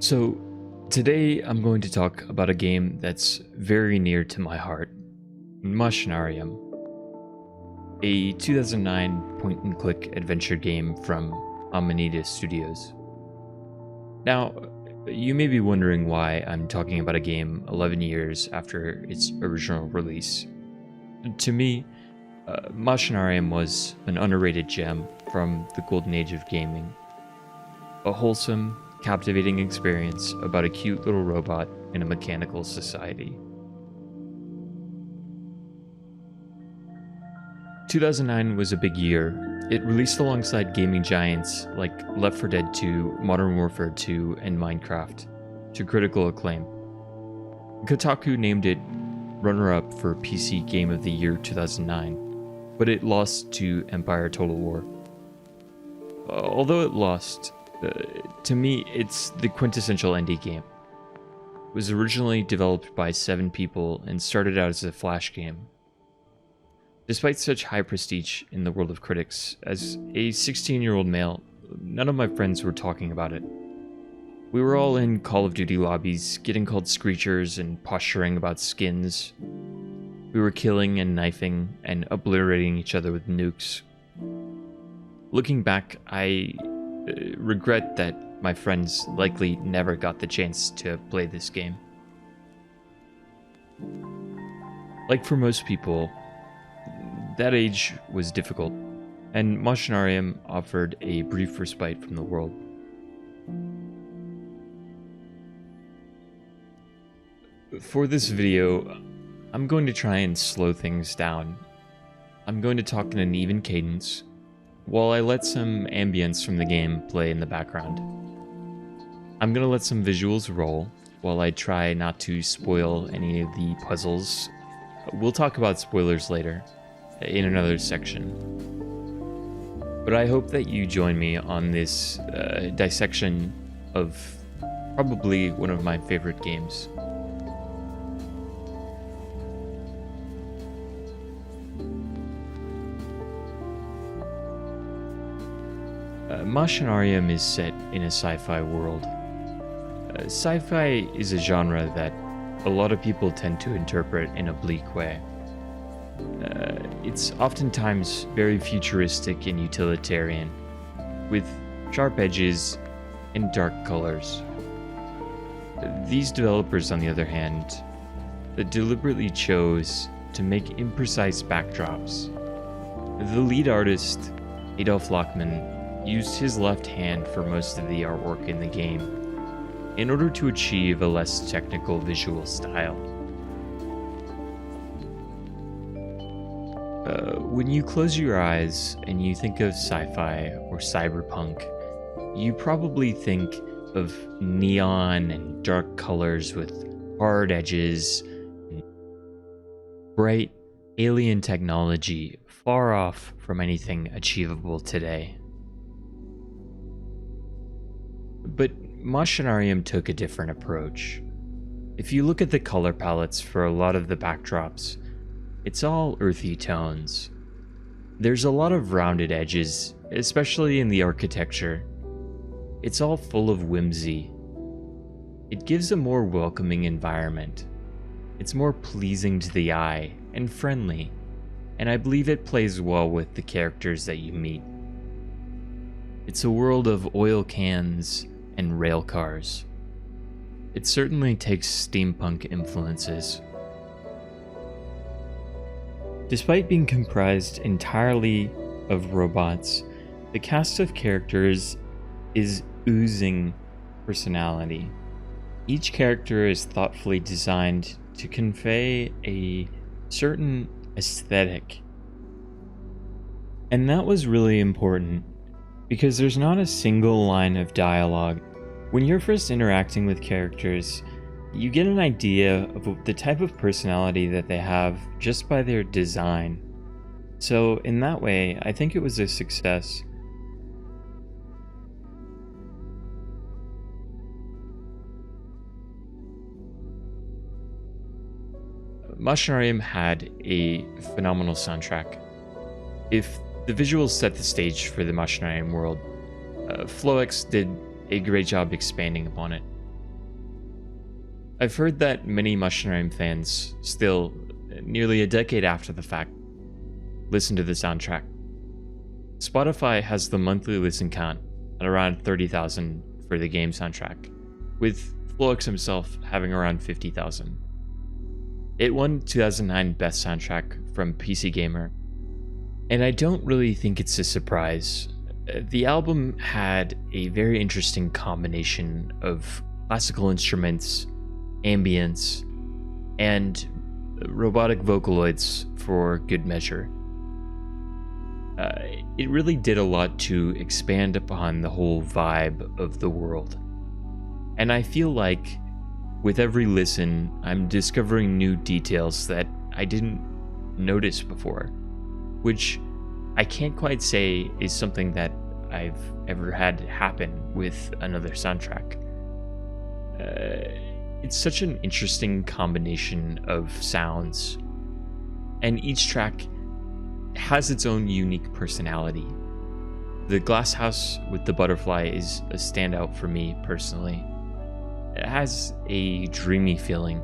So, today I'm going to talk about a game that's very near to my heart, Machinarium, a 2009 point-and-click adventure game from Amanita Studios. Now, you may be wondering why I'm talking about a game 11 years after its original release. To me, Machinarium was an underrated gem from the golden age of gaming. A wholesome, captivating experience about a cute little robot in a mechanical society. 2009 was a big year. It released alongside gaming giants like Left 4 Dead 2, Modern Warfare 2, and Minecraft, to critical acclaim. Kotaku named it runner-up for PC Game of the Year 2009, but it lost to Empire Total War. Although it lost, to me, it's the quintessential indie game. It was originally developed by 7 people and started out as a flash game. Despite such high prestige in the world of critics, as a 16-year-old male, none of my friends were talking about it. We were all in Call of Duty lobbies, getting called screechers and posturing about skins. We were killing and knifing and obliterating each other with nukes. Looking back, I regret that my friends likely never got the chance to play this game. Like for most people, that age was difficult, and Machinarium offered a brief respite from the world. For this video, I'm going to try and slow things down. I'm going to talk in an even cadence, while I let some ambience from the game play in the background. I'm going to let some visuals roll, while I try not to spoil any of the puzzles. We'll talk about spoilers later, in another section. But I hope that you join me on this dissection of probably one of my favorite games. Machinarium is set in a sci-fi world. Sci-fi is a genre that a lot of people tend to interpret in a bleak way. It's oftentimes very futuristic and utilitarian, with sharp edges and dark colors. These developers, on the other hand, deliberately chose to make imprecise backdrops. The lead artist, Adolf Lochmann, used his left hand for most of the artwork in the game in order to achieve a less technical visual style. When you close your eyes and you think of sci-fi or cyberpunk, you probably think of neon and dark colors with hard edges, and bright alien technology far off from anything achievable today. But Machinarium took a different approach. If you look at the color palettes for a lot of the backdrops, it's all earthy tones. There's a lot of rounded edges, especially in the architecture. It's all full of whimsy. It gives a more welcoming environment. It's more pleasing to the eye and friendly, and I believe it plays well with the characters that you meet. It's a world of oil cans and rail cars. It certainly takes steampunk influences. Despite being comprised entirely of robots, the cast of characters is oozing personality. Each character is thoughtfully designed to convey a certain aesthetic. And that was really important, because there's not a single line of dialogue. When you're first interacting with characters, you get an idea of the type of personality that they have just by their design. So in that way, I think it was a success. Machinarium had a phenomenal soundtrack. If the visuals set the stage for the Machinarium world, Floex did a great job expanding upon it. I've heard that many Machinarium fans still, nearly a decade after the fact, listen to the soundtrack. Spotify has the monthly listen count at around 30,000 for the game soundtrack, with Floix himself having around 50,000. It won 2009 Best Soundtrack from PC Gamer, and I don't really think it's a surprise. The album had a very interesting combination of classical instruments, ambience, and robotic vocaloids for good measure. It really did a lot to expand upon the whole vibe of the world. And I feel like with every listen, I'm discovering new details that I didn't notice before, which I can't quite say is something that I've ever had happen with another soundtrack. It's such an interesting combination of sounds, and each track has its own unique personality. The glass house with the butterfly is a standout for me personally. It has a dreamy feeling.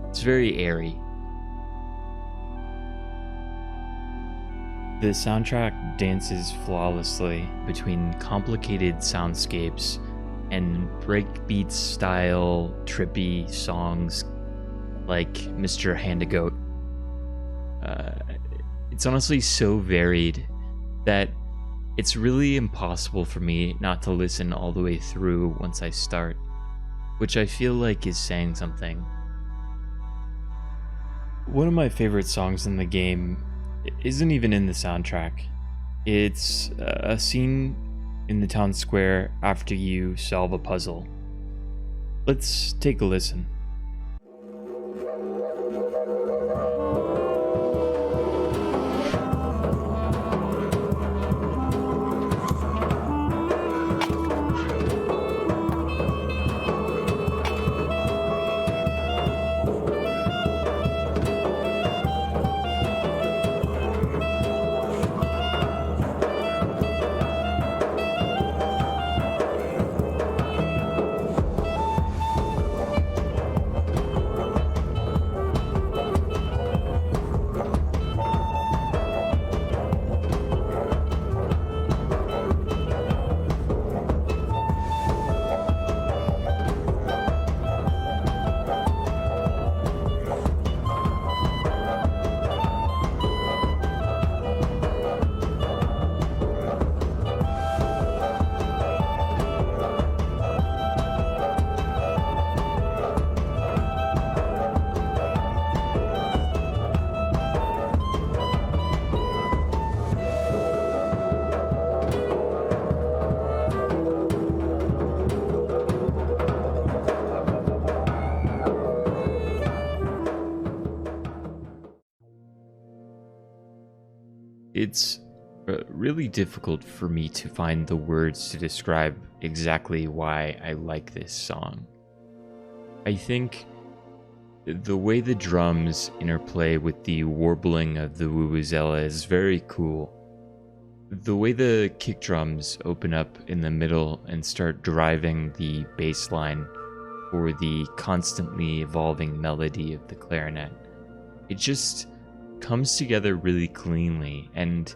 It's very airy. The soundtrack dances flawlessly between complicated soundscapes and breakbeat style trippy songs like Mr. Hand-a-Goat. It's honestly so varied that it's really impossible for me not to listen all the way through once I start, which I feel like is saying something. One of my favorite songs in the game isn't even in the soundtrack. It's a scene in the town square after you solve a puzzle. Let's take a listen. It's really difficult for me to find the words to describe exactly why I like this song. I think the way the drums interplay with the warbling of the vuvuzela is very cool. The way the kick drums open up in the middle and start driving the bass line for the constantly evolving melody of the clarinet. It just comes together really cleanly, and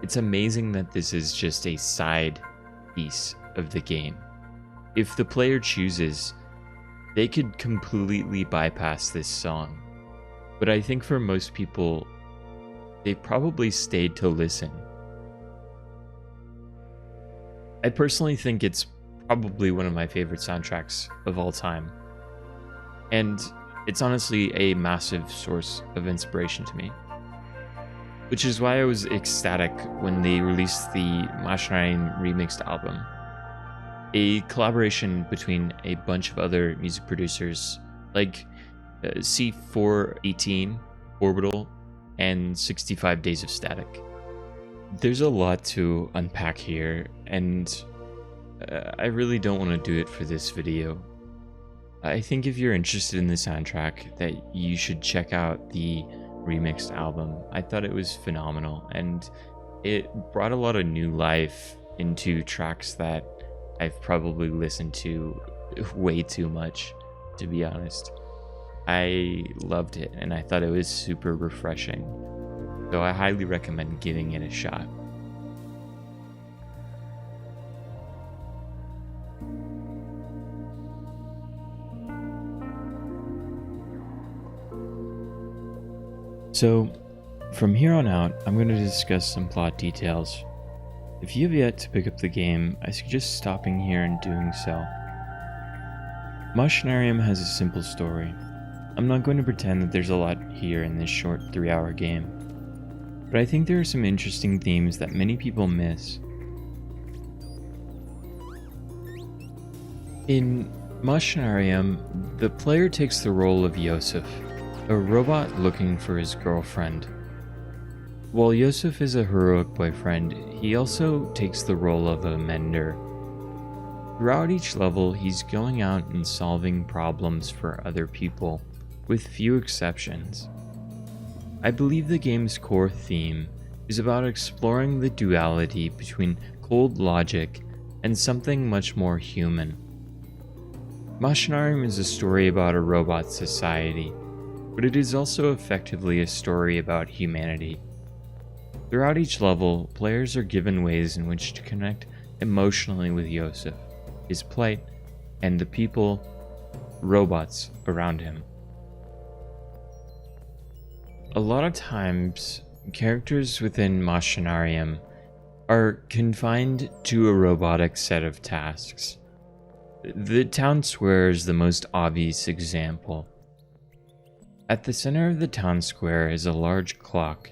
it's amazing that this is just a side piece of the game. If the player chooses, they could completely bypass this song, but I think for most people, they probably stayed to listen. I personally think it's probably one of my favorite soundtracks of all time, and it's honestly a massive source of inspiration to me. Which is why I was ecstatic when they released the Machinarium remixed album. A collaboration between a bunch of other music producers like C418, Orbital, and 65 Days of Static. There's a lot to unpack here, and I really don't want to do it for this video. I think if you're interested in the soundtrack, that you should check out the remixed album. I thought it was phenomenal, and it brought a lot of new life into tracks that I've probably listened to way too much. to be honest. I loved it and I thought it was super refreshing. So I highly recommend giving it a shot. So, from here on out, I'm going to discuss some plot details. If you have yet to pick up the game, I suggest stopping here and doing so. Machinarium has a simple story. I'm not going to pretend that there's a lot here in this short 3-hour game, but I think there are some interesting themes that many people miss. In Machinarium, the player takes the role of Yosef, a robot looking for his girlfriend. While Yosef is a heroic boyfriend, he also takes the role of a mender. Throughout each level, he's going out and solving problems for other people, with few exceptions. I believe the game's core theme is about exploring the duality between cold logic and something much more human. Machinarium is a story about a robot society, but it is also effectively a story about humanity. Throughout each level, players are given ways in which to connect emotionally with Yosef, his plight, and the people, robots, around him. A lot of times, characters within Machinarium are confined to a robotic set of tasks. The town square is the most obvious example. At the center of the town square is a large clock.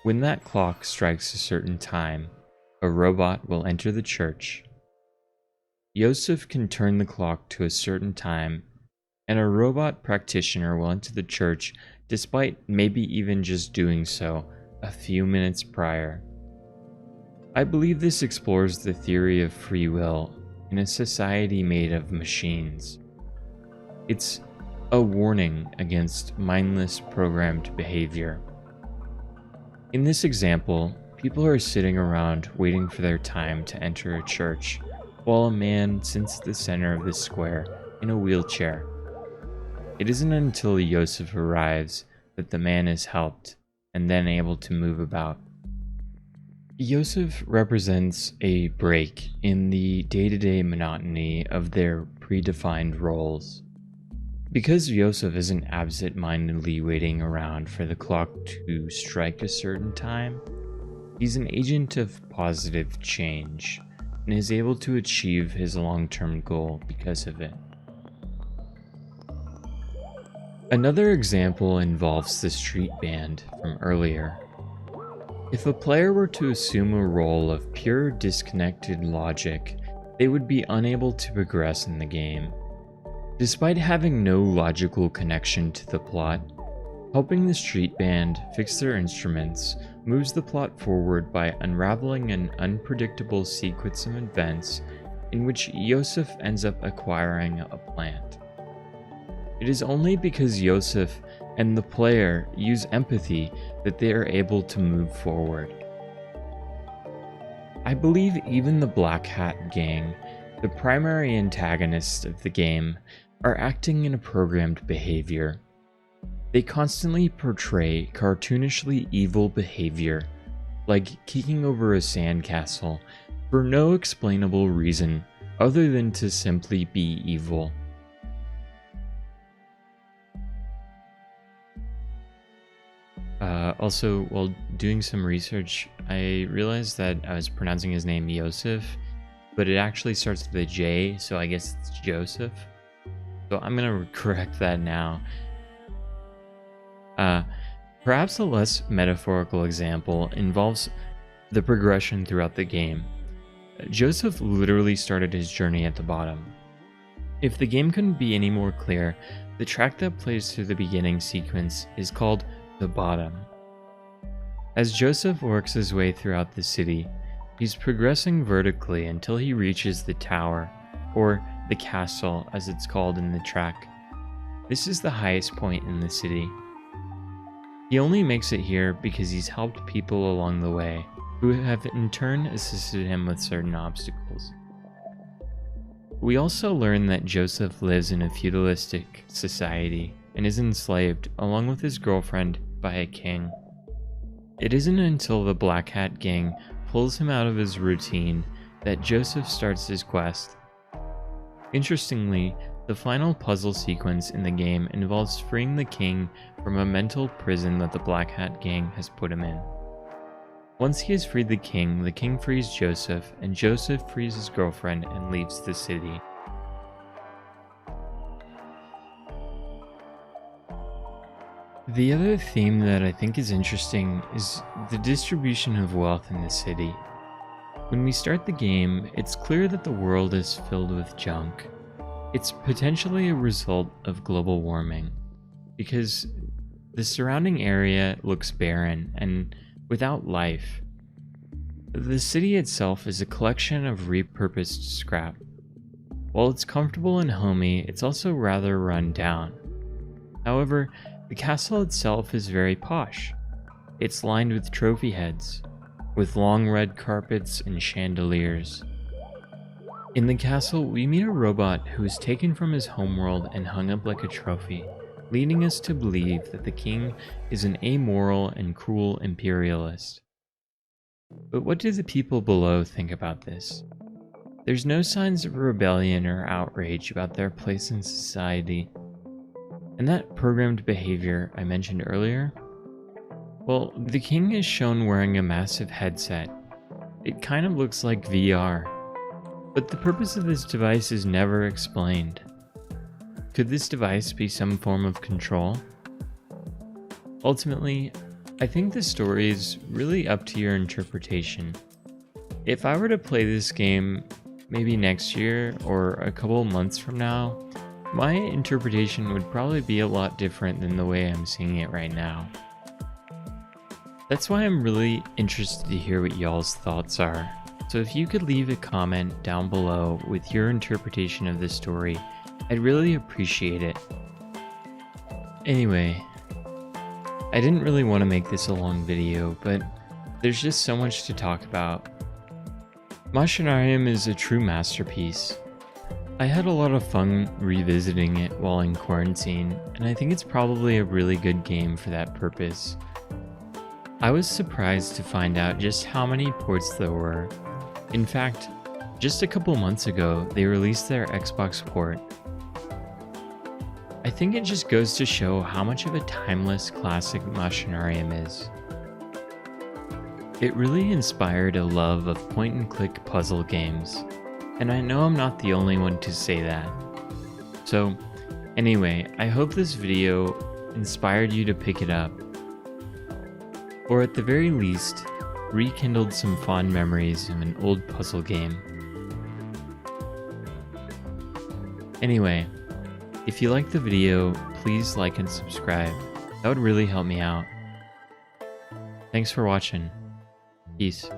When that clock strikes a certain time, a robot will enter the church. Yosef can turn the clock to a certain time, and a robot practitioner will enter the church despite maybe even just doing so a few minutes prior. I believe this explores the theory of free will in a society made of machines. It's a warning against mindless programmed behavior. In this example, people are sitting around waiting for their time to enter a church, while a man sits at the center of the square in a wheelchair. It isn't until Yosef arrives that the man is helped and then able to move about. Yosef represents a break in the day-to-day monotony of their predefined roles. Because Yosef isn't absent-mindedly waiting around for the clock to strike a certain time, he's an agent of positive change and is able to achieve his long-term goal because of it. Another example involves the street band from earlier. If a player were to assume a role of pure disconnected logic, they would be unable to progress in the game. Despite having no logical connection to the plot, helping the street band fix their instruments moves the plot forward by unraveling an unpredictable sequence of events in which Yosef ends up acquiring a plant. It is only because Yosef and the player use empathy that they are able to move forward. I believe even the Black Hat Gang, the primary antagonists of the game, are acting in a programmed behavior. They constantly portray cartoonishly evil behavior, like kicking over a sandcastle, for no explainable reason other than to simply be evil. Also, while doing some research, I realized that I was pronouncing his name Yosef, but it actually starts with a J, so I guess it's Joseph. So I'm gonna correct that now. Perhaps a less metaphorical example involves the progression throughout the game. Joseph literally started his journey at the bottom. If the game couldn't be any more clear, the track that plays through the beginning sequence is called The Bottom. As Joseph works his way throughout the city, he's progressing vertically until he reaches the tower, or the castle as it's called in the track. This is the highest point in the city. He only makes it here because he's helped people along the way, who have in turn assisted him with certain obstacles. We also learn that Joseph lives in a feudalistic society and is enslaved along with his girlfriend by a king. It isn't until the Black Hat gang pulls him out of his routine that Joseph starts his quest. Interestingly, the final puzzle sequence in the game involves freeing the king from a mental prison that the Black Hat gang has put him in. Once he has freed the king frees Joseph, and Joseph frees his girlfriend and leaves the city. The other theme that I think is interesting is the distribution of wealth in the city. When we start the game, it's clear that the world is filled with junk. It's potentially a result of global warming, because the surrounding area looks barren and without life. The city itself is a collection of repurposed scrap. While it's comfortable and homey, it's also rather run down. However, the castle itself is very posh. It's lined with trophy heads, with long red carpets and chandeliers. In the castle, we meet a robot who is taken from his homeworld and hung up like a trophy, leading us to believe that the king is an amoral and cruel imperialist. But what do the people below think about this? There's no signs of rebellion or outrage about their place in society. And that programmed behavior I mentioned earlier? Well, the king is shown wearing a massive headset. It kind of looks like VR. But the purpose of this device is never explained. Could this device be some form of control? Ultimately, I think the story is really up to your interpretation. If I were to play this game maybe next year or a couple months from now, my interpretation would probably be a lot different than the way I'm seeing it right now. That's why I'm really interested to hear what y'all's thoughts are. So if you could leave a comment down below with your interpretation of this story, I'd really appreciate it. Anyway, I didn't really want to make this a long video, but there's just so much to talk about. Machinarium is a true masterpiece. I had a lot of fun revisiting it while in quarantine, and I think it's probably a really good game for that purpose. I was surprised to find out just how many ports there were. In fact, just a couple months ago, they released their Xbox port. I think it just goes to show how much of a timeless classic Machinarium is. It really inspired a love of point-and-click puzzle games, and I know I'm not the only one to say that. So, anyway, I hope this video inspired you to pick it up, or at the very least, rekindled some fond memories of an old puzzle game. Anyway, if you liked the video, please like and subscribe. That would really help me out. Thanks for watching. Peace.